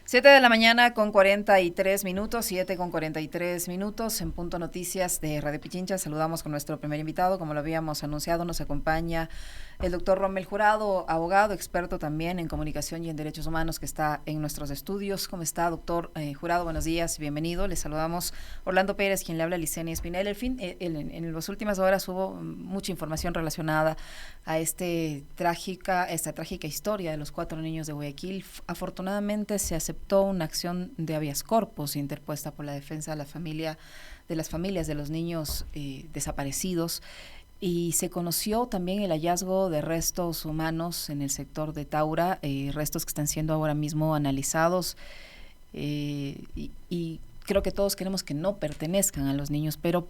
7 de la mañana con 43 minutos, 7:43 en Punto Noticias de Radio Pichincha. Saludamos con nuestro primer invitado, como lo habíamos anunciado, nos acompaña el doctor Rommel Jurado, abogado, experto también en comunicación y en derechos humanos, que está en nuestros estudios. ¿Cómo está, doctor Jurado? Buenos días, bienvenido. Les saludamos Orlando Pérez, quien le habla, Licenia Espinel. En las últimas horas hubo mucha información relacionada a esta trágica historia de los 4 niños de Guayaquil. Afortunadamente se aceptó una acción de habeas corpus interpuesta por la defensa de las familias de los niños desaparecidos, y se conoció también el hallazgo de restos humanos en el sector de Taura, restos que están siendo ahora mismo analizados, y creo que todos queremos que no pertenezcan a los niños, pero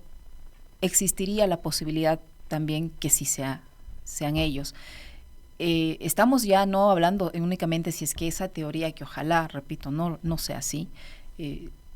existiría la posibilidad también que sí sean ellos. Estamos ya no hablando únicamente si es que esa teoría, que ojalá, repito, no sea así,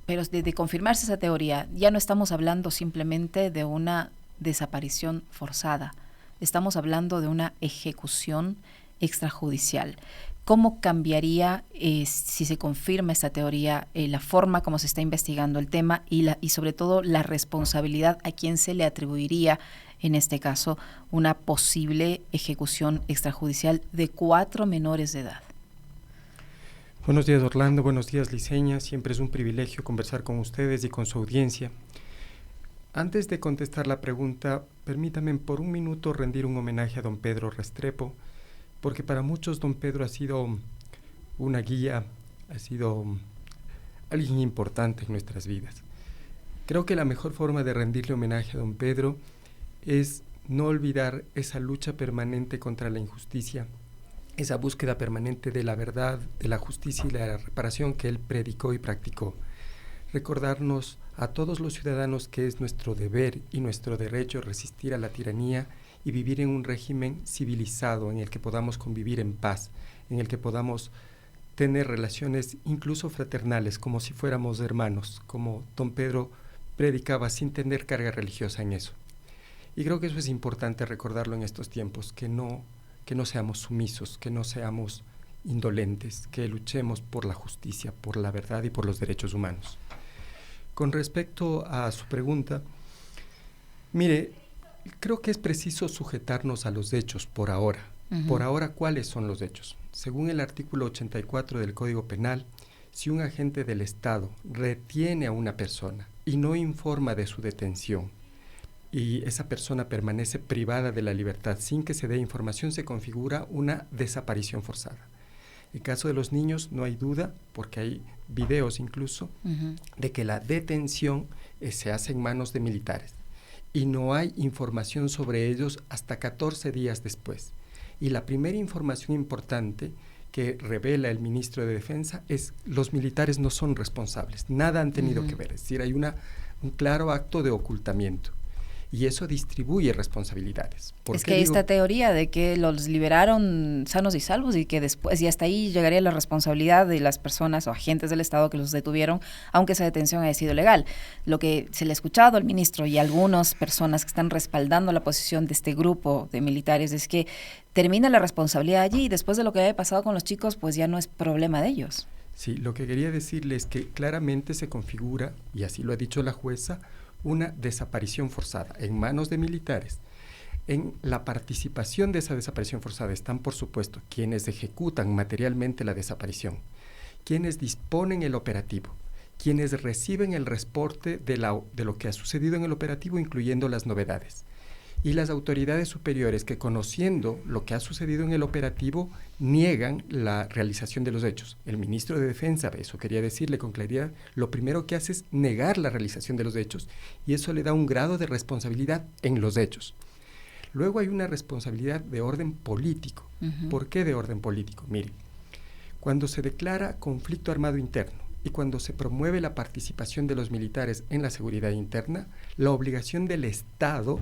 pero de confirmarse esa teoría, ya no estamos hablando simplemente de una desaparición forzada, estamos hablando de una ejecución extrajudicial. ¿Cómo cambiaría, si se confirma esta teoría, la forma como se está investigando el tema y sobre todo la responsabilidad a quién se le atribuiría, en este caso, una posible ejecución extrajudicial de 4 menores de edad? Buenos días, Orlando. Buenos días, Licenia. Siempre es un privilegio conversar con ustedes y con su audiencia. Antes de contestar la pregunta, permítame por un minuto rendir un homenaje a don Pedro Restrepo, porque para muchos don Pedro ha sido una guía, ha sido alguien importante en nuestras vidas. Creo que la mejor forma de rendirle homenaje a don Pedro es no olvidar esa lucha permanente contra la injusticia, esa búsqueda permanente de la verdad, de la justicia y la reparación que él predicó y practicó. Recordarnos a todos los ciudadanos que es nuestro deber y nuestro derecho resistir a la tiranía y vivir en un régimen civilizado en el que podamos convivir en paz, en el que podamos tener relaciones incluso fraternales, como si fuéramos hermanos, como don Pedro predicaba sin tener carga religiosa en eso. Y creo que eso es importante recordarlo en estos tiempos, que no seamos sumisos, que no seamos indolentes, que luchemos por la justicia, por la verdad y por los derechos humanos. Con respecto a su pregunta, mire, creo que es preciso sujetarnos a los hechos por ahora. Uh-huh. Por ahora, ¿cuáles son los hechos? Según el artículo 84 del Código Penal, si un agente del Estado retiene a una persona y no informa de su detención, y esa persona permanece privada de la libertad sin que se dé información, se configura una desaparición forzada. En el caso de los niños no hay duda, porque hay videos incluso, uh-huh, de que la detención se hace en manos de militares y no hay información sobre ellos hasta 14 días después. Y la primera información importante que revela el ministro de Defensa es: los militares no son responsables, nada han tenido, uh-huh, que ver, es decir, hay un claro acto de ocultamiento. Y eso distribuye responsabilidades. Es que esta teoría de que los liberaron sanos y salvos y que después, y hasta ahí llegaría la responsabilidad de las personas o agentes del Estado que los detuvieron, aunque esa detención haya sido legal. Lo que se le ha escuchado al ministro y a algunas personas que están respaldando la posición de este grupo de militares es que termina la responsabilidad allí, y después de lo que haya pasado con los chicos, pues ya no es problema de ellos. Sí, lo que quería decirles es que claramente se configura, y así lo ha dicho la jueza, una desaparición forzada en manos de militares. En la participación de esa desaparición forzada están, por supuesto, quienes ejecutan materialmente la desaparición, quienes disponen el operativo, quienes reciben el reporte de lo que ha sucedido en el operativo, incluyendo las novedades, y las autoridades superiores que, conociendo lo que ha sucedido en el operativo, niegan la realización de los hechos. El ministro de Defensa, eso quería decirle con claridad, lo primero que hace es negar la realización de los hechos, y eso le da un grado de responsabilidad en los hechos. Luego hay una responsabilidad de orden político. Uh-huh. ¿Por qué de orden político? Mire, cuando se declara conflicto armado interno y cuando se promueve la participación de los militares en la seguridad interna, la obligación del Estado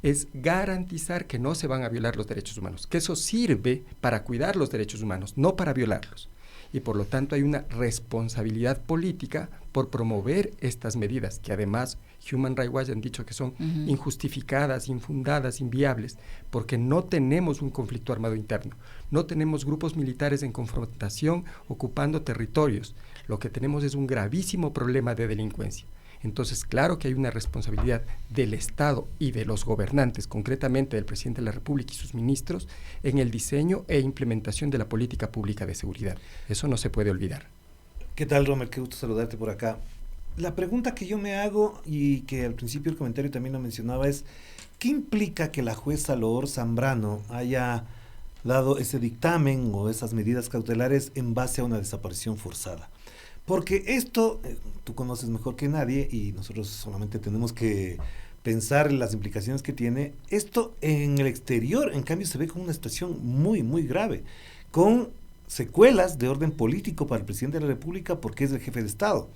es garantizar que no se van a violar los derechos humanos, que eso sirve para cuidar los derechos humanos, no para violarlos. y por lo tanto hay una responsabilidad política por promover estas medidas, que además Human Rights Watch han dicho que son injustificadas, infundadas, inviables, porque no tenemos un conflicto armado interno, no tenemos grupos militares en confrontación ocupando territorios, lo que tenemos es un gravísimo problema de delincuencia. Entonces, claro que hay una responsabilidad del Estado y de los gobernantes, concretamente del presidente de la República y sus ministros, en el diseño e implementación de la política pública de seguridad. Eso no se puede olvidar. ¿Qué tal, Rommel? Qué gusto saludarte por acá. La pregunta que yo me hago, y que al principio el comentario también lo mencionaba, es ¿qué implica que la jueza Loor Zambrano haya dado ese dictamen o esas medidas cautelares en base a una desaparición forzada? Porque esto, tú conoces mejor que nadie y nosotros solamente tenemos que pensar en las implicaciones que tiene. Esto en el exterior, en cambio, se ve como una situación muy, muy grave, con secuelas de orden político para el presidente de la República porque es el jefe de Estado.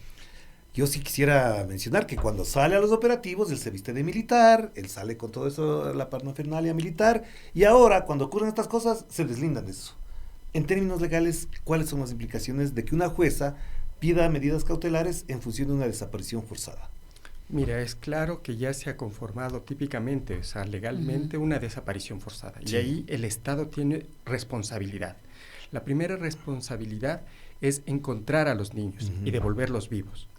Yo sí quisiera mencionar que cuando sale a los operativos, él se viste de militar, él sale con todo eso, la parafernalia militar, y ahora, cuando ocurren estas cosas, se deslindan de eso. En términos legales, ¿cuáles son las implicaciones de que una jueza pida medidas cautelares en función de una desaparición forzada? Mira, es claro que ya se ha conformado típicamente, o sea, legalmente, una desaparición forzada. Sí. Y ahí el Estado tiene responsabilidad. La primera responsabilidad es encontrar a los niños y devolverlos vivos.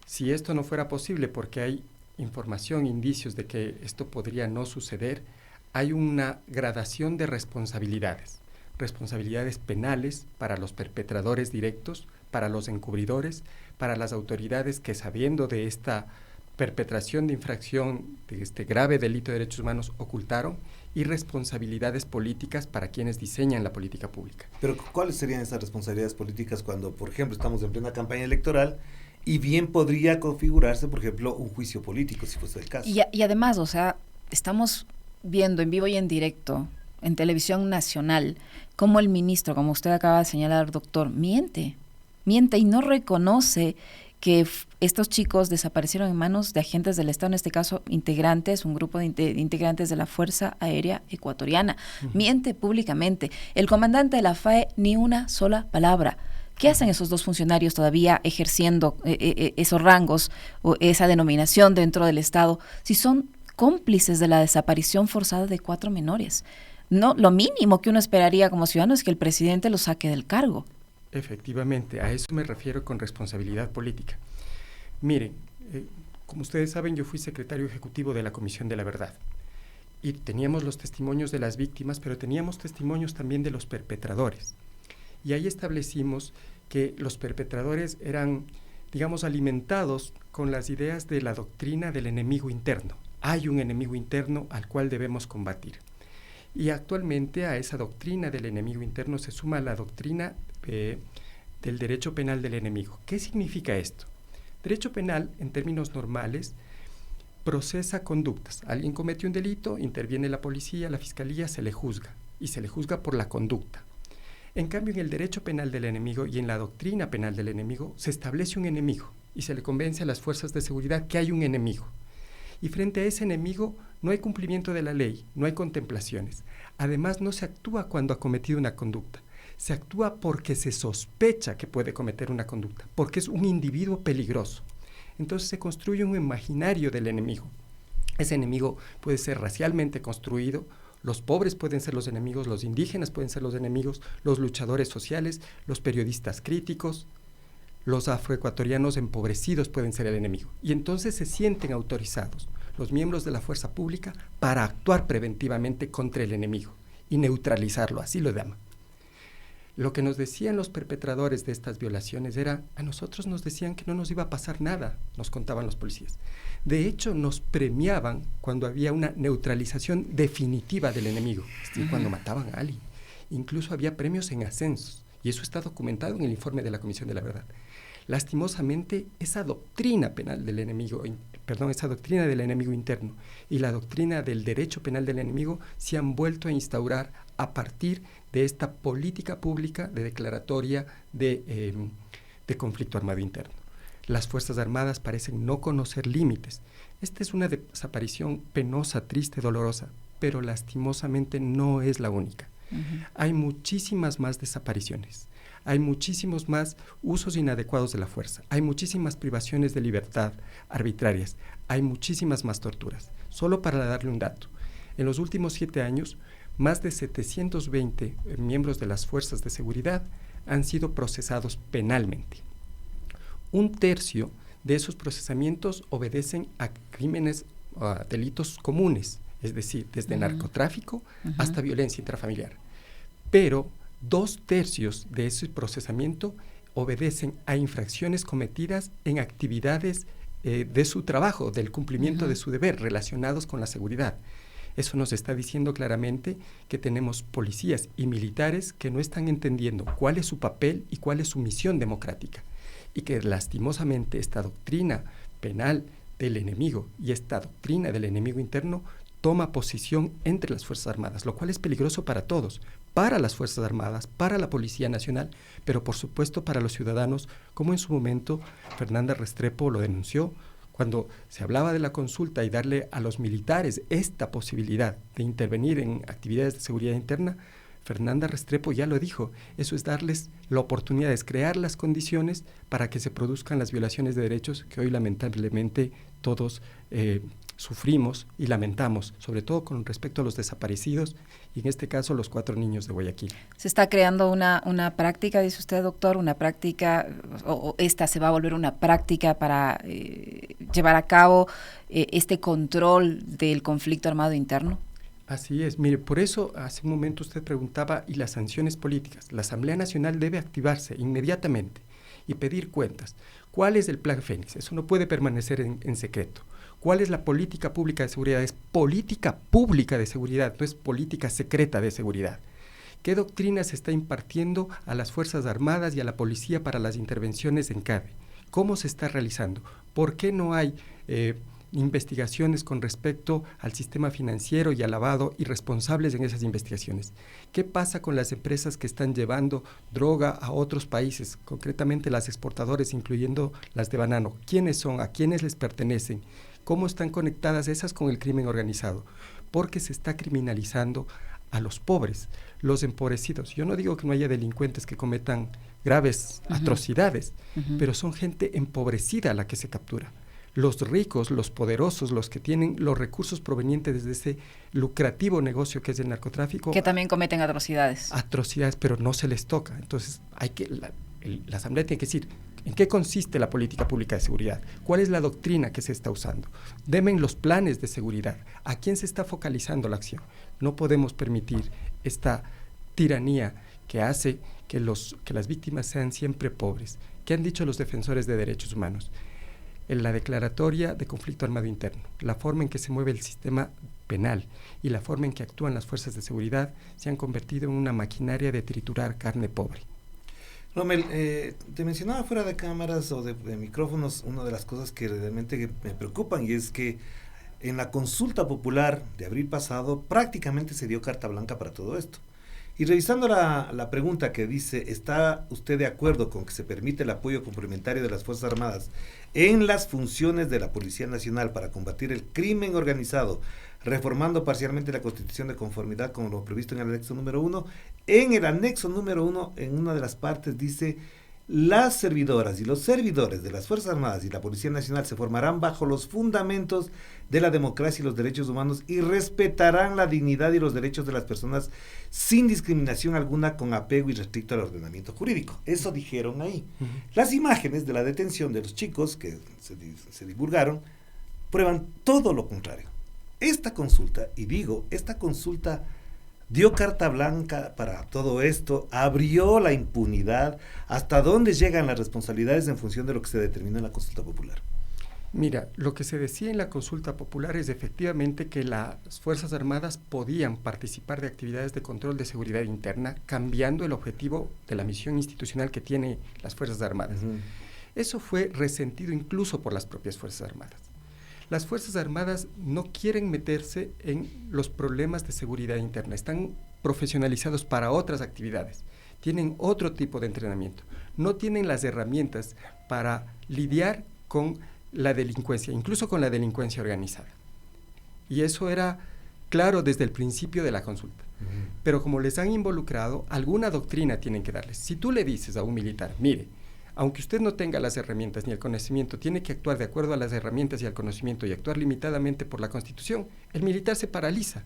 Si esto no fuera posible, porque hay información, indicios de que esto podría no suceder, hay una gradación de responsabilidades. Responsabilidades penales para los perpetradores directos, para los encubridores, para las autoridades que, sabiendo de esta perpetración de infracción, de este grave delito de derechos humanos, ocultaron, y responsabilidades políticas para quienes diseñan la política pública. Pero ¿cuáles serían esas responsabilidades políticas cuando, por ejemplo, estamos en plena campaña electoral y bien podría configurarse, por ejemplo, un juicio político, si fuese el caso? Y además, o sea, estamos viendo en vivo y en directo, en televisión nacional, cómo el ministro, como usted acaba de señalar, doctor, miente y no reconoce que estos chicos desaparecieron en manos de agentes del Estado, en este caso integrantes, un grupo de integrantes de la Fuerza Aérea Ecuatoriana. Miente públicamente. El comandante de la FAE, ni una sola palabra. ¿Qué hacen esos dos funcionarios todavía ejerciendo esos rangos o esa denominación dentro del Estado si son cómplices de la desaparición forzada de 4 menores? No, lo mínimo que uno esperaría como ciudadano es que el presidente los saque del cargo. Efectivamente, a eso me refiero con responsabilidad política. Miren, como ustedes saben, yo fui secretario ejecutivo de la Comisión de la Verdad y teníamos los testimonios de las víctimas, pero teníamos testimonios también de los perpetradores. Y ahí establecimos que los perpetradores eran, digamos, alimentados con las ideas de la doctrina del enemigo interno. Hay un enemigo interno al cual debemos combatir. Y actualmente a esa doctrina del enemigo interno se suma la doctrina del derecho penal del enemigo. ¿Qué significa esto? Derecho penal, en términos normales, procesa conductas. Alguien comete un delito, interviene la policía, la fiscalía, se le juzga, y se le juzga por la conducta. En cambio, en el derecho penal del enemigo y en la doctrina penal del enemigo, se establece un enemigo y se le convence a las fuerzas de seguridad que hay un enemigo. Y frente a ese enemigo no hay cumplimiento de la ley, no hay contemplaciones. Además, no se actúa cuando ha cometido una conducta. Se actúa porque se sospecha que puede cometer una conducta, porque es un individuo peligroso. Entonces se construye un imaginario del enemigo. Ese enemigo puede ser racialmente construido, los pobres pueden ser los enemigos, los indígenas pueden ser los enemigos, los luchadores sociales, los periodistas críticos, los afroecuatorianos empobrecidos pueden ser el enemigo. Y entonces se sienten autorizados los miembros de la fuerza pública para actuar preventivamente contra el enemigo y neutralizarlo, así lo llaman. Lo que nos decían los perpetradores de estas violaciones era, a nosotros nos decían que no nos iba a pasar nada, nos contaban los policías. De hecho, nos premiaban cuando había una neutralización definitiva del enemigo, es decir, cuando mataban a alguien. Incluso había premios en ascensos, y eso está documentado en el informe de la Comisión de la Verdad. Lastimosamente, esa doctrina penal del enemigo, esa doctrina del enemigo interno y la doctrina del derecho penal del enemigo se han vuelto a instaurar a partir de esta política pública de declaratoria de conflicto armado interno. Las Fuerzas Armadas parecen no conocer límites. Esta es una desaparición penosa, triste, dolorosa, pero lastimosamente no es la única. Hay muchísimas más desapariciones. hay muchísimos más usos inadecuados de la fuerza, hay muchísimas privaciones de libertad arbitrarias, hay muchísimas más torturas. Solo para darle un dato, en los últimos 7 años, más de 720 miembros de las fuerzas de seguridad han sido procesados penalmente. 1/3 de esos procesamientos obedecen a crímenes, a delitos comunes, es decir, desde narcotráfico hasta violencia intrafamiliar. Pero 2/3 de ese procesamiento obedecen a infracciones cometidas en actividades de su trabajo, del cumplimiento de su deber, relacionados con la seguridad. Eso nos está diciendo claramente que tenemos policías y militares que no están entendiendo cuál es su papel y cuál es su misión democrática, y que lastimosamente esta doctrina penal del enemigo y esta doctrina del enemigo interno toma posición entre las Fuerzas Armadas, lo cual es peligroso para todos, para las Fuerzas Armadas, para la Policía Nacional, pero por supuesto para los ciudadanos, como en su momento Fernanda Restrepo lo denunció, cuando se hablaba de la consulta y darle a los militares esta posibilidad de intervenir en actividades de seguridad interna. Fernanda Restrepo ya lo dijo, eso es darles la oportunidad, es crear las condiciones para que se produzcan las violaciones de derechos que hoy lamentablemente todos sufrimos y lamentamos, sobre todo con respecto a los desaparecidos y en este caso los 4 niños de Guayaquil. Se está creando una práctica, dice usted, doctor, una práctica, o esta se va a volver una práctica para llevar a cabo este control del conflicto armado interno. Así es, mire, por eso hace un momento usted preguntaba, ¿y las sanciones políticas? La Asamblea Nacional debe activarse inmediatamente y pedir cuentas. ¿Cuál es el Plan Fénix? Eso no puede permanecer en secreto. ¿Cuál es la política pública de seguridad? Es política pública de seguridad, no es política secreta de seguridad. ¿Qué doctrina se está impartiendo a las Fuerzas Armadas y a la policía para las intervenciones en CADE? ¿Cómo se está realizando? ¿Por qué no hay investigaciones con respecto al sistema financiero y al lavado y responsables en esas investigaciones? ¿Qué pasa con las empresas que están llevando droga a otros países, concretamente las exportadoras, incluyendo las de banano? ¿Quiénes son? ¿A quiénes les pertenecen? ¿Cómo están conectadas esas con el crimen organizado? Porque se está criminalizando a los pobres, los empobrecidos. Yo no digo que no haya delincuentes que cometan graves atrocidades, pero son gente empobrecida la que se captura. Los ricos, los poderosos, los que tienen los recursos provenientes de ese lucrativo negocio que es el narcotráfico. Que también cometen atrocidades. Atrocidades, pero no se les toca. Entonces, la Asamblea tiene que decir, ¿en qué consiste la política pública de seguridad? ¿Cuál es la doctrina que se está usando? Deben los planes de seguridad. ¿A quién se está focalizando la acción? No podemos permitir esta tiranía que hace que las víctimas sean siempre pobres. ¿Qué han dicho los defensores de derechos humanos? En la declaratoria de conflicto armado interno, la forma en que se mueve el sistema penal y la forma en que actúan las fuerzas de seguridad se han convertido en una maquinaria de triturar carne pobre. Rommel, te mencionaba fuera de cámaras o de micrófonos una de las cosas que realmente me preocupan, y es que en la consulta popular de abril pasado prácticamente se dio carta blanca para todo esto. Y revisando la pregunta que dice, ¿está usted de acuerdo con que se permite el apoyo complementario de las Fuerzas Armadas en las funciones de la Policía Nacional para combatir el crimen organizado, reformando parcialmente la Constitución de conformidad con lo previsto en el anexo número 1? En el anexo número 1, en una de las partes dice: las servidoras y los servidores de las Fuerzas Armadas y la Policía Nacional se formarán bajo los fundamentos de la democracia y los derechos humanos y respetarán la dignidad y los derechos de las personas sin discriminación alguna, con apego irrestricto al ordenamiento jurídico. Eso dijeron ahí. Las imágenes de la detención de los chicos que se divulgaron prueban todo lo contrario. Esta consulta dio carta blanca para todo esto, abrió la impunidad. ¿Hasta dónde llegan las responsabilidades en función de lo que se determinó en la consulta popular? Mira, lo que se decía en la consulta popular es efectivamente que las Fuerzas Armadas podían participar de actividades de control de seguridad interna, cambiando el objetivo de la misión institucional que tienen las Fuerzas Armadas. Eso fue resentido incluso por las propias Fuerzas Armadas. Las Fuerzas Armadas no quieren meterse en los problemas de seguridad interna, están profesionalizados para otras actividades, tienen otro tipo de entrenamiento, no tienen las herramientas para lidiar con la delincuencia, incluso con la delincuencia organizada. Y eso era claro desde el principio de la consulta. Pero como les han involucrado, alguna doctrina tienen que darles. Si tú le dices a un militar, mire, aunque usted no tenga las herramientas ni el conocimiento, tiene que actuar de acuerdo a las herramientas y al conocimiento y actuar limitadamente por la Constitución, el militar se paraliza.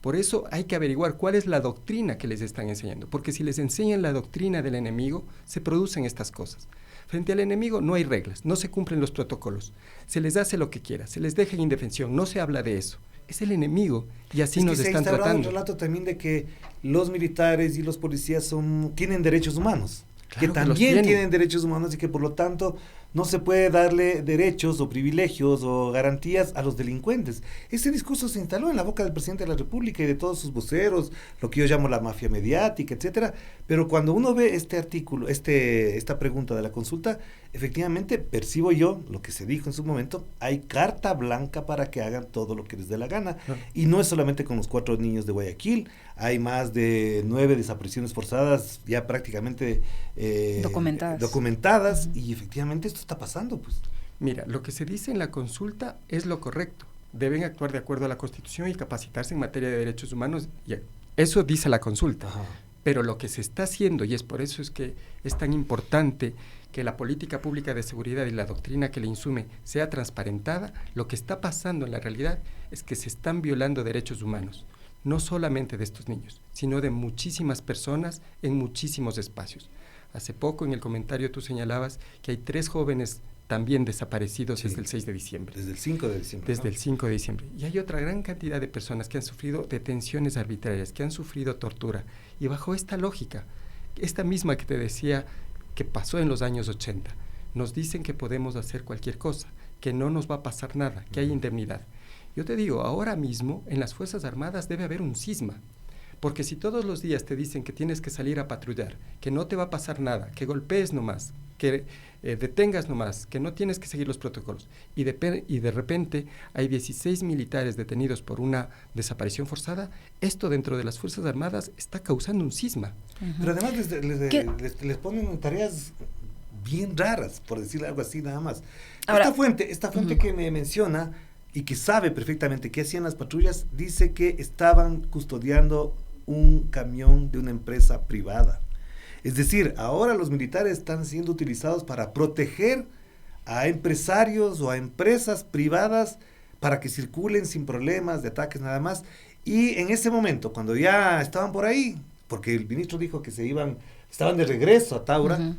Por eso hay que averiguar cuál es la doctrina que les están enseñando, porque si les enseñan la doctrina del enemigo, se producen estas cosas. Frente al enemigo no hay reglas, no se cumplen los protocolos, se les hace lo que quiera, se les deja en indefensión, no se habla de eso. Es el enemigo y así nos están tratando. Se ha instaurado un relato también de que los militares y los policías tienen derechos humanos. Claro que también tienen derechos humanos y que por lo tanto no se puede darle derechos o privilegios o garantías a los delincuentes. Ese discurso se instaló en la boca del presidente de la República y de todos sus voceros, lo que yo llamo la mafia mediática, etcétera. Pero cuando uno ve este artículo, esta pregunta de la consulta, efectivamente percibo yo lo que se dijo en su momento, hay carta blanca para que hagan todo lo que les dé la gana. Y no es solamente con los 4 niños de Guayaquil, hay más de 9 desapariciones forzadas ya prácticamente documentadas y efectivamente esto está pasando, pues. Mira, lo que se dice en la consulta es lo correcto. Deben actuar de acuerdo a la Constitución y capacitarse en materia de derechos humanos. Y eso dice la consulta. Ajá. Pero lo que se está haciendo, y es por eso es que es tan importante que la política pública de seguridad y la doctrina que le insume sea transparentada, lo que está pasando en la realidad es que se están violando derechos humanos, no solamente de estos niños, sino de muchísimas personas en muchísimos espacios. Hace poco en el comentario tú señalabas que hay 3 jóvenes también desaparecidos desde el 6 de diciembre. Desde el 5 de diciembre. Desde el 5 de diciembre. Y hay otra gran cantidad de personas que han sufrido detenciones arbitrarias, que han sufrido tortura. Y bajo esta lógica, esta misma que te decía que pasó en los años 80, nos dicen que podemos hacer cualquier cosa, que no nos va a pasar nada, que hay indemnidad. Yo te digo, ahora mismo en las Fuerzas Armadas debe haber un cisma. Porque si todos los días te dicen que tienes que salir a patrullar, que no te va a pasar nada, que golpees nomás, que detengas nomás, que no tienes que seguir los protocolos, y de repente hay 16 militares detenidos por una desaparición forzada, esto dentro de las Fuerzas Armadas está causando un cisma. Pero además les ponen tareas bien raras, por decir algo así nada más. Ahora, esta fuente que me menciona y que sabe perfectamente qué hacían las patrullas, dice que estaban custodiando un camión de una empresa privada. Es decir, ahora los militares están siendo utilizados para proteger a empresarios o a empresas privadas para que circulen sin problemas de ataques nada más. Y en ese momento, cuando ya estaban por ahí, porque el ministro dijo que estaban de regreso a Taura,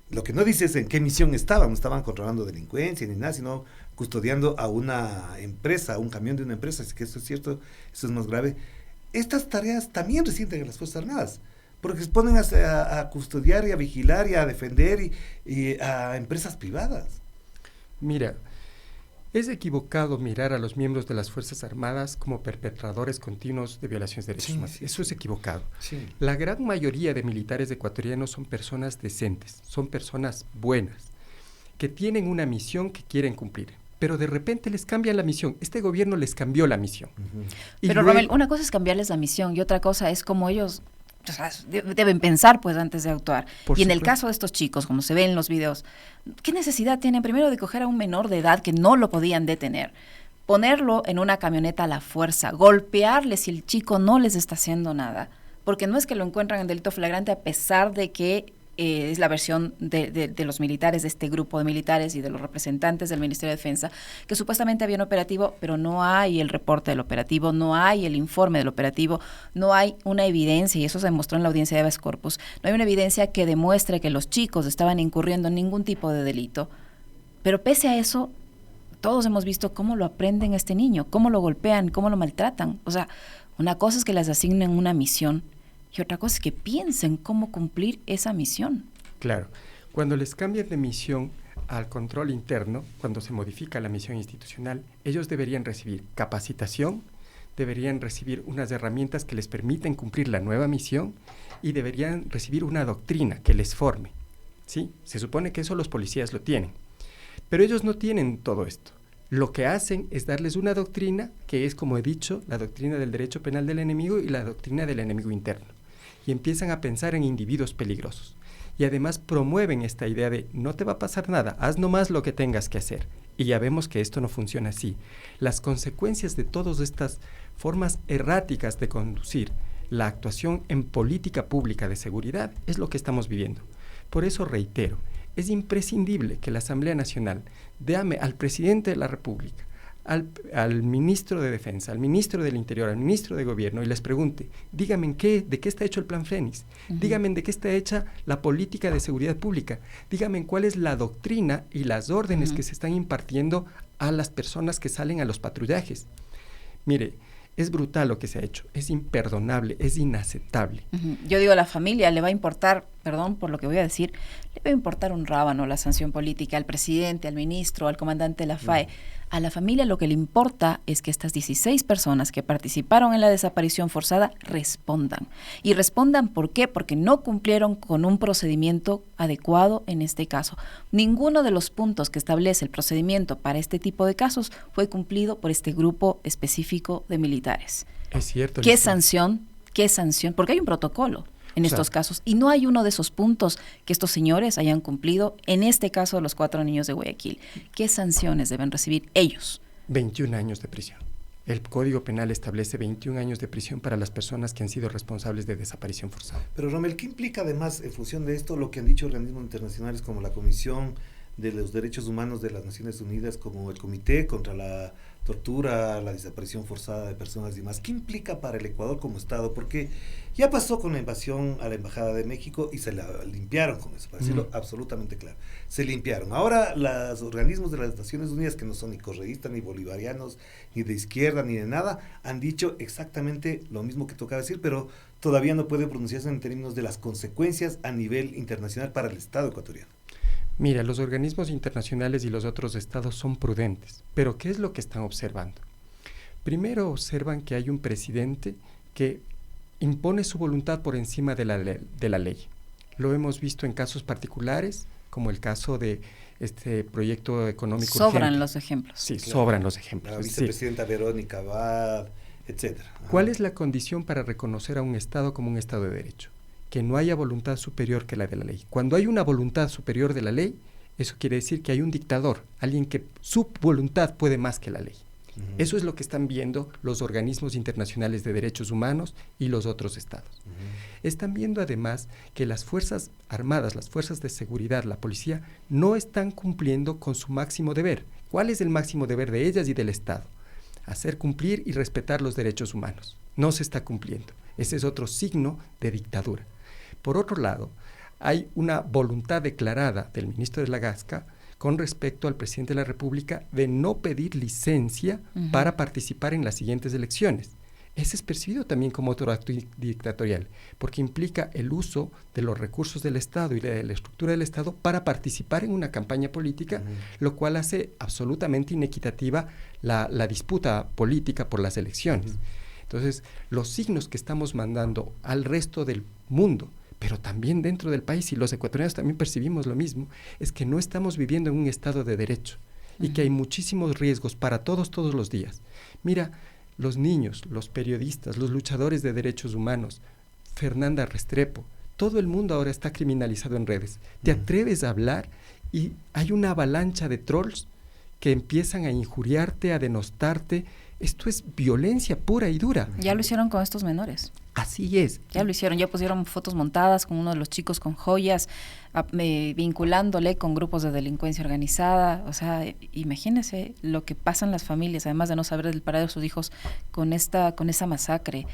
lo que no dice es en qué misión estaban, no estaban controlando delincuencia ni nada, sino custodiando a una empresa, a un camión de una empresa. Así que eso es cierto, eso es más grave. Estas tareas también residen en las Fuerzas Armadas, porque se ponen a custodiar y a vigilar y a defender y a empresas privadas. Mira, es equivocado mirar a los miembros de las Fuerzas Armadas como perpetradores continuos de violaciones de derechos humanos. Eso es equivocado. Sí. La gran mayoría de militares ecuatorianos son personas decentes, son personas buenas, que tienen una misión que quieren cumplir. Pero de repente les cambian la misión. Este gobierno les cambió la misión. Pero luego, Rommel, una cosa es cambiarles la misión y otra cosa es cómo ellos deben pensar pues antes de actuar. Y en el caso de estos chicos, como se ve en los videos, ¿qué necesidad tienen primero de coger a un menor de edad que no lo podían detener? Ponerlo en una camioneta a la fuerza, golpearle si el chico no les está haciendo nada, porque no es que lo encuentran en delito flagrante a pesar de que es la versión de los militares, de este grupo de militares y de los representantes del Ministerio de Defensa, que supuestamente había un operativo, pero no hay el reporte del operativo, no hay el informe del operativo, no hay una evidencia, y eso se demostró en la audiencia de habeas corpus, no hay una evidencia que demuestre que los chicos estaban incurriendo en ningún tipo de delito. Pero pese a eso, todos hemos visto cómo lo aprenden a este niño, cómo lo golpean, cómo lo maltratan. O sea, una cosa es que les asignen una misión, y otra cosa es que piensen cómo cumplir esa misión. Claro. Cuando les cambian de misión al control interno, cuando se modifica la misión institucional, ellos deberían recibir capacitación, deberían recibir unas herramientas que les permiten cumplir la nueva misión y deberían recibir una doctrina que les forme. ¿Sí? Se supone que eso los policías lo tienen. Pero ellos no tienen todo esto. Lo que hacen es darles una doctrina que es, como he dicho, la doctrina del derecho penal del enemigo y la doctrina del enemigo interno. Y empiezan a pensar en individuos peligrosos. Y además promueven esta idea de no te va a pasar nada, haz nomás lo que tengas que hacer. Y ya vemos que esto no funciona así. Las consecuencias de todas estas formas erráticas de conducir la actuación en política pública de seguridad es lo que estamos viviendo. Por eso reitero, es imprescindible que la Asamblea Nacional llame al presidente de la República, al ministro de Defensa, al ministro del Interior, al ministro de Gobierno y les pregunte, díganme de qué está hecho el Plan Fénix, díganme de qué está hecha la política de seguridad pública, díganme cuál es la doctrina y las órdenes que se están impartiendo a las personas que salen a los patrullajes. Mire, es brutal lo que se ha hecho, es imperdonable, es inaceptable. Yo digo, a la familia le va a importar, perdón por lo que voy a decir, le va a importar un rábano la sanción política al presidente, al ministro, al comandante de la FAE. A la familia lo que le importa es que estas 16 personas que participaron en la desaparición forzada respondan. ¿Y respondan por qué? Porque no cumplieron con un procedimiento adecuado en este caso. Ninguno de los puntos que establece el procedimiento para este tipo de casos fue cumplido por este grupo específico de militares. Es cierto. ¿Qué sanción? ¿Qué sanción? Porque hay un protocolo en estos casos, y no hay uno de esos puntos que estos señores hayan cumplido, en este caso de los 4 niños de Guayaquil. ¿Qué sanciones deben recibir ellos? 21 años de prisión. El Código Penal establece 21 años de prisión para las personas que han sido responsables de desaparición forzada. Pero Rommel, ¿qué implica además, en función de esto, lo que han dicho organismos internacionales como la Comisión de los Derechos Humanos de las Naciones Unidas, como el Comité contra la Tortura, la desaparición forzada de personas y demás? ¿Qué implica para el Ecuador como Estado? Porque ya pasó con la invasión a la Embajada de México y se la limpiaron con eso, para decirlo absolutamente claro. Se limpiaron. Ahora los organismos de las Naciones Unidas, que no son ni correístas, ni bolivarianos, ni de izquierda, ni de nada, han dicho exactamente lo mismo que tocaba decir, pero todavía no pueden pronunciarse en términos de las consecuencias a nivel internacional para el Estado ecuatoriano. Mira, los organismos internacionales y los otros estados son prudentes, pero ¿qué es lo que están observando? Primero observan que hay un presidente que impone su voluntad por encima de la ley. Lo hemos visto en casos particulares, como el caso de este proyecto económico Sobran urgente. Los ejemplos. Sí, claro. Sobran los ejemplos. La vicepresidenta Verónica Abad, etcétera. ¿Cuál es la condición para reconocer a un Estado como un Estado de Derecho? Que no haya voluntad superior que la de la ley. Cuando hay una voluntad superior de la ley, eso quiere decir que hay un dictador, alguien que su voluntad puede más que la ley. Eso es lo que están viendo los organismos internacionales de derechos humanos y los otros estados. Están viendo además que las Fuerzas Armadas, las fuerzas de seguridad, la policía, no están cumpliendo con su máximo deber. ¿Cuál es el máximo deber de ellas y del Estado? Hacer cumplir y respetar los derechos humanos. No se está cumpliendo. Ese es otro signo de dictadura. Por otro lado, hay una voluntad declarada del ministro de la Gasca con respecto al presidente de la República de no pedir licencia para participar en las siguientes elecciones. Ese es percibido también como otro acto dictatorial, porque implica el uso de los recursos del Estado y de la estructura del Estado para participar en una campaña política, lo cual hace absolutamente inequitativa la disputa política por las elecciones. Entonces, los signos que estamos mandando al resto del mundo, pero también dentro del país, y los ecuatorianos también percibimos lo mismo, es que no estamos viviendo en un Estado de derecho y que hay muchísimos riesgos para todos los días. Mira, los niños, los periodistas, los luchadores de derechos humanos, Fernanda Restrepo, todo el mundo ahora está criminalizado en redes. Te atreves a hablar y hay una avalancha de trolls que empiezan a injuriarte, a denostarte. Esto es violencia pura y dura. Ya lo hicieron con estos menores. Así es. Ya lo hicieron, ya pusieron fotos montadas con uno de los chicos con joyas, vinculándole con grupos de delincuencia organizada. O sea, imagínense lo que pasan las familias, además de no saber del paradero de sus hijos, con esa masacre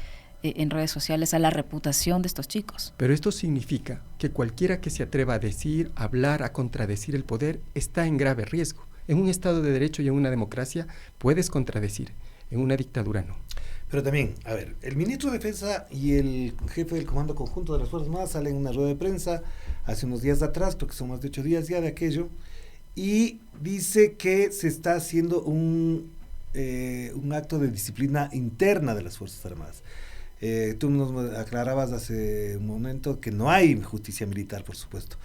en redes sociales a la reputación de estos chicos. Pero esto significa que cualquiera que se atreva a decir, a hablar, a contradecir el poder, está en grave riesgo. En un Estado de Derecho y en una democracia puedes contradecir, en una dictadura no. Pero también, a ver, el ministro de Defensa y el jefe del Comando Conjunto de las Fuerzas Armadas salen en una rueda de prensa hace unos días atrás, creo que son más de 8 días ya de aquello, y dice que se está haciendo un acto de disciplina interna de las Fuerzas Armadas. Tú nos aclarabas hace un momento que no hay justicia militar, por supuesto.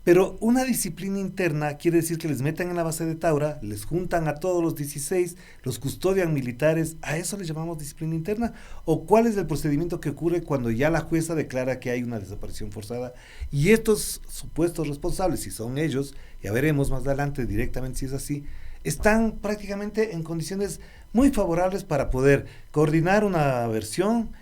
Pero una disciplina interna quiere decir que les metan en la base de Taura, les juntan a todos los 16, los custodian militares, ¿a eso les llamamos disciplina interna? ¿O cuál es el procedimiento que ocurre cuando ya la jueza declara que hay una desaparición forzada? Y estos supuestos responsables, si son ellos, ya veremos más adelante directamente si es así, están prácticamente en condiciones muy favorables para poder coordinar una versión,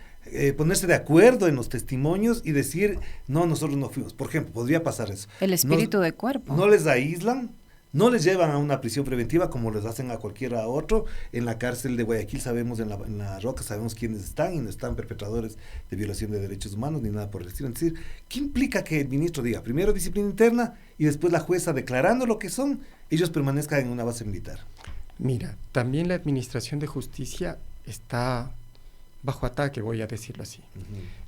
ponerse de acuerdo en los testimonios y decir, no, nosotros no fuimos. Por ejemplo, podría pasar eso. El espíritu de cuerpo. No les aíslan, no les llevan a una prisión preventiva como les hacen a cualquiera otro. En la cárcel de Guayaquil sabemos, en la Roca sabemos quiénes están y no están perpetradores de violación de derechos humanos ni nada por el estilo. Es decir, ¿qué implica que el ministro diga primero disciplina interna y después la jueza declarando lo que son, ellos permanezcan en una base militar? Mira, también la administración de justicia está bajo ataque, voy a decirlo así.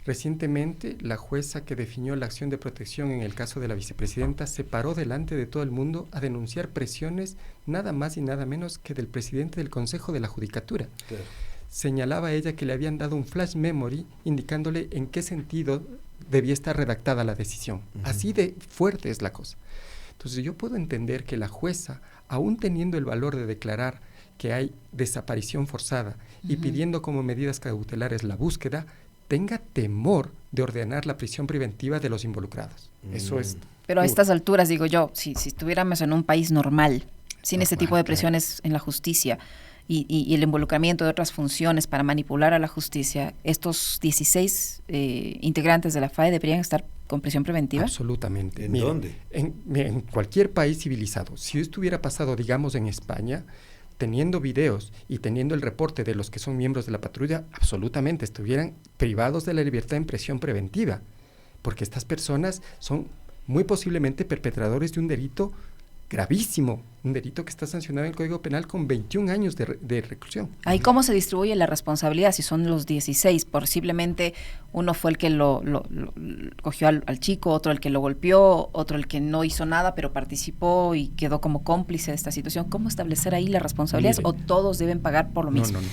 Recientemente, la jueza que definió la acción de protección en el caso de la vicepresidenta se paró delante de todo el mundo a denunciar presiones nada más y nada menos que del presidente del Consejo de la Judicatura. Claro. Señalaba ella que le habían dado un flash memory indicándole en qué sentido debía estar redactada la decisión. Así de fuerte es la cosa. Entonces yo puedo entender que la jueza, aún teniendo el valor de declarar que hay desaparición forzada y pidiendo como medidas cautelares la búsqueda, tenga temor de ordenar la prisión preventiva de los involucrados. Eso es. Pero a estas alturas, digo yo, si estuviéramos en un país normal, sin este tipo de presiones en la justicia y el involucramiento de otras funciones para manipular a la justicia, estos 16 integrantes de la FAE deberían estar con prisión preventiva. Absolutamente. ¿En dónde? En cualquier país civilizado. Si esto hubiera pasado, digamos, en España, teniendo videos y teniendo el reporte de los que son miembros de la patrulla, absolutamente estuvieran privados de la libertad en prisión preventiva, porque estas personas son muy posiblemente perpetradores de un delito gravísimo, un delito que está sancionado en el Código Penal con 21 años de reclusión. Ahí cómo se distribuye la responsabilidad, si son los 16, posiblemente uno fue el que lo cogió al chico, otro el que lo golpeó, otro el que no hizo nada pero participó y quedó como cómplice de esta situación. ¿Cómo establecer ahí las responsabilidades? ¿O todos deben pagar por lo mismo? No.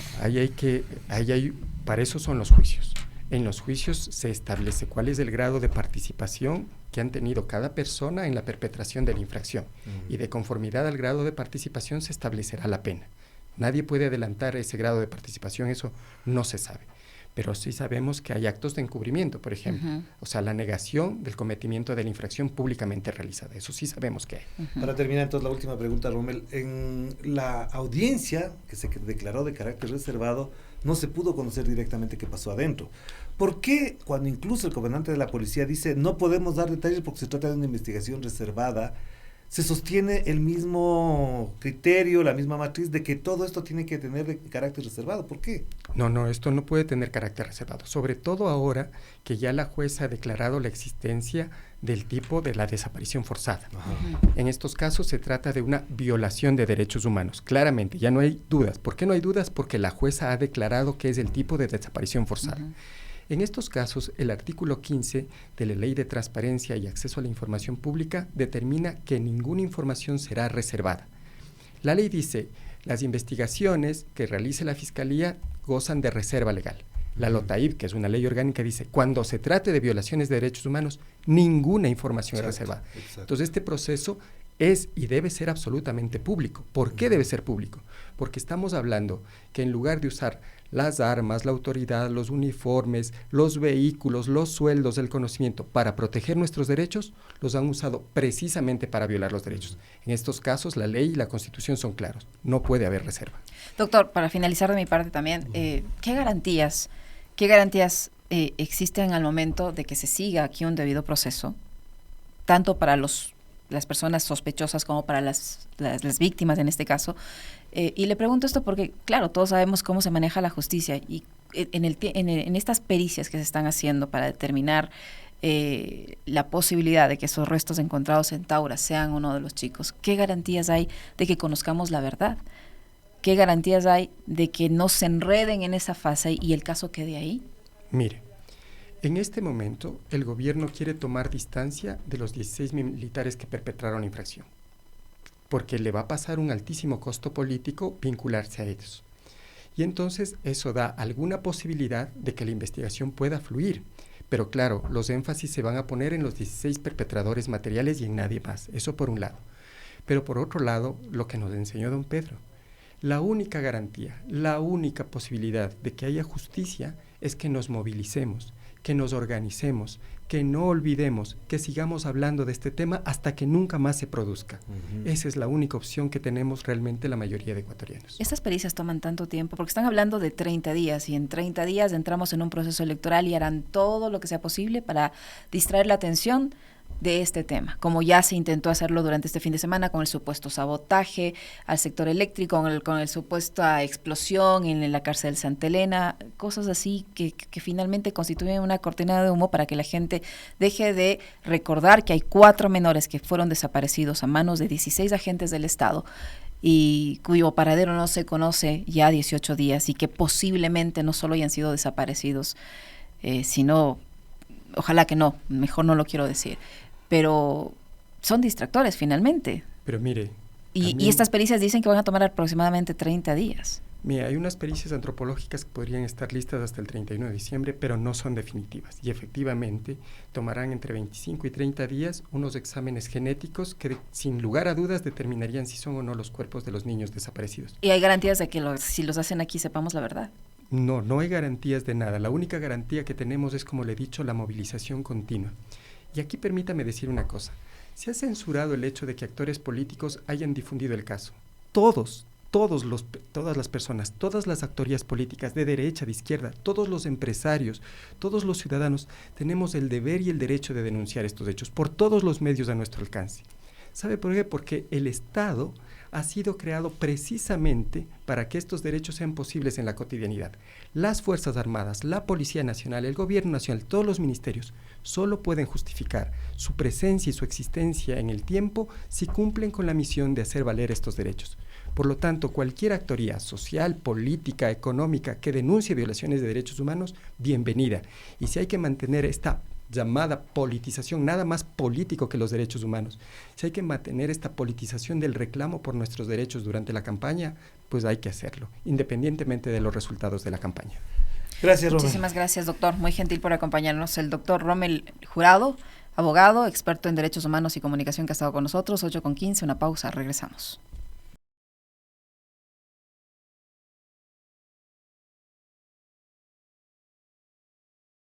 Para eso son los juicios. En los juicios se establece cuál es el grado de participación que han tenido cada persona en la perpetración de la infracción. Y de conformidad al grado de participación se establecerá la pena. Nadie puede adelantar ese grado de participación, eso no se sabe. Pero sí sabemos que hay actos de encubrimiento, por ejemplo. O sea, la negación del cometimiento de la infracción públicamente realizada. Eso sí sabemos que hay. Para terminar, entonces, la última pregunta, Rommel. En la audiencia que se declaró de carácter reservado, no se pudo conocer directamente qué pasó adentro. ¿Por qué cuando incluso el comandante de la policía dice no podemos dar detalles porque se trata de una investigación reservada, se sostiene el mismo criterio, la misma matriz de que todo esto tiene que tener de carácter reservado? ¿Por qué? No, esto no puede tener carácter reservado, sobre todo ahora que ya la jueza ha declarado la existencia del tipo de la desaparición forzada. En estos casos se trata de una violación de derechos humanos, claramente, ya no hay dudas. ¿Por qué no hay dudas? Porque la jueza ha declarado que es el tipo de desaparición forzada. En estos casos, el artículo 15 de la Ley de Transparencia y Acceso a la Información Pública determina que ninguna información será reservada. La ley dice, las investigaciones que realice la Fiscalía gozan de reserva legal. La LOTAIB, que es una ley orgánica, dice, cuando se trate de violaciones de derechos humanos, ninguna información es reservada. Entonces, este proceso es y debe ser absolutamente público. ¿Por qué debe ser público? Porque estamos hablando que en lugar de usar las armas, la autoridad, los uniformes, los vehículos, los sueldos, el conocimiento para proteger nuestros derechos, los han usado precisamente para violar los derechos. En estos casos, la ley y la Constitución son claros. No puede haber reserva. Doctor, para finalizar de mi parte también, ¿qué garantías existen al momento de que se siga aquí un debido proceso, tanto para las personas sospechosas como para las víctimas en este caso? Y le pregunto esto porque, claro, todos sabemos cómo se maneja la justicia y en estas pericias que se están haciendo para determinar la posibilidad de que esos restos encontrados en Taura sean uno de los chicos, ¿qué garantías hay de que conozcamos la verdad? ¿Qué garantías hay de que no se enreden en esa fase y el caso quede ahí? Mire, en este momento el gobierno quiere tomar distancia de los 16 militares que perpetraron la infracción, porque le va a pasar un altísimo costo político vincularse a ellos. Y entonces eso da alguna posibilidad de que la investigación pueda fluir. Pero claro, los énfasis se van a poner en los 16 perpetradores materiales y en nadie más. Eso por un lado. Pero por otro lado, lo que nos enseñó don Pedro, la única garantía, la única posibilidad de que haya justicia es que nos movilicemos, que nos organicemos, que no olvidemos, que sigamos hablando de este tema hasta que nunca más se produzca. Esa es la única opción que tenemos realmente la mayoría de ecuatorianos. Estas pericias toman tanto tiempo porque están hablando de 30 días y en 30 días entramos en un proceso electoral y harán todo lo que sea posible para distraer la atención de este tema, como ya se intentó hacerlo durante este fin de semana con el supuesto sabotaje al sector eléctrico, con el supuesta explosión en la cárcel de Santa Elena, cosas así que finalmente constituyen una cortina de humo para que la gente deje de recordar que hay 4 menores que fueron desaparecidos a manos de 16 agentes del Estado y cuyo paradero no se conoce ya 18 días y que posiblemente no solo hayan sido desaparecidos, sino, ojalá que no, mejor no lo quiero decir, pero son distractores finalmente. Pero mire... Y estas pericias dicen que van a tomar aproximadamente 30 días. Mira, hay unas pericias antropológicas que podrían estar listas hasta el 31 de diciembre, pero no son definitivas. Y efectivamente tomarán entre 25 y 30 días unos exámenes genéticos que sin lugar a dudas determinarían si son o no los cuerpos de los niños desaparecidos. ¿Y hay garantías de que si los hacen aquí sepamos la verdad? No, no hay garantías de nada. La única garantía que tenemos es, como le he dicho, la movilización continua. Y aquí permítame decir una cosa. Se ha censurado el hecho de que actores políticos hayan difundido el caso. Todas las personas, todas las actorías políticas de derecha, de izquierda, todos los empresarios, todos los ciudadanos, tenemos el deber y el derecho de denunciar estos hechos por todos los medios a nuestro alcance. ¿Sabe por qué? Porque el Estado ha sido creado precisamente para que estos derechos sean posibles en la cotidianidad. Las Fuerzas Armadas, la Policía Nacional, el Gobierno Nacional, todos los ministerios solo pueden justificar su presencia y su existencia en el tiempo si cumplen con la misión de hacer valer estos derechos. Por lo tanto, cualquier actoría social, política, económica que denuncie violaciones de derechos humanos, bienvenida. Y si hay que mantener esta llamada politización, nada más político que los derechos humanos, si hay que mantener esta politización del reclamo por nuestros derechos durante la campaña, pues hay que hacerlo, independientemente de los resultados de la campaña. Gracias, Rommel. Muchísimas gracias, doctor. Muy gentil por acompañarnos. El doctor Rommel Jurado, abogado, experto en derechos humanos y comunicación, que ha estado con nosotros. 8:15, una pausa, regresamos.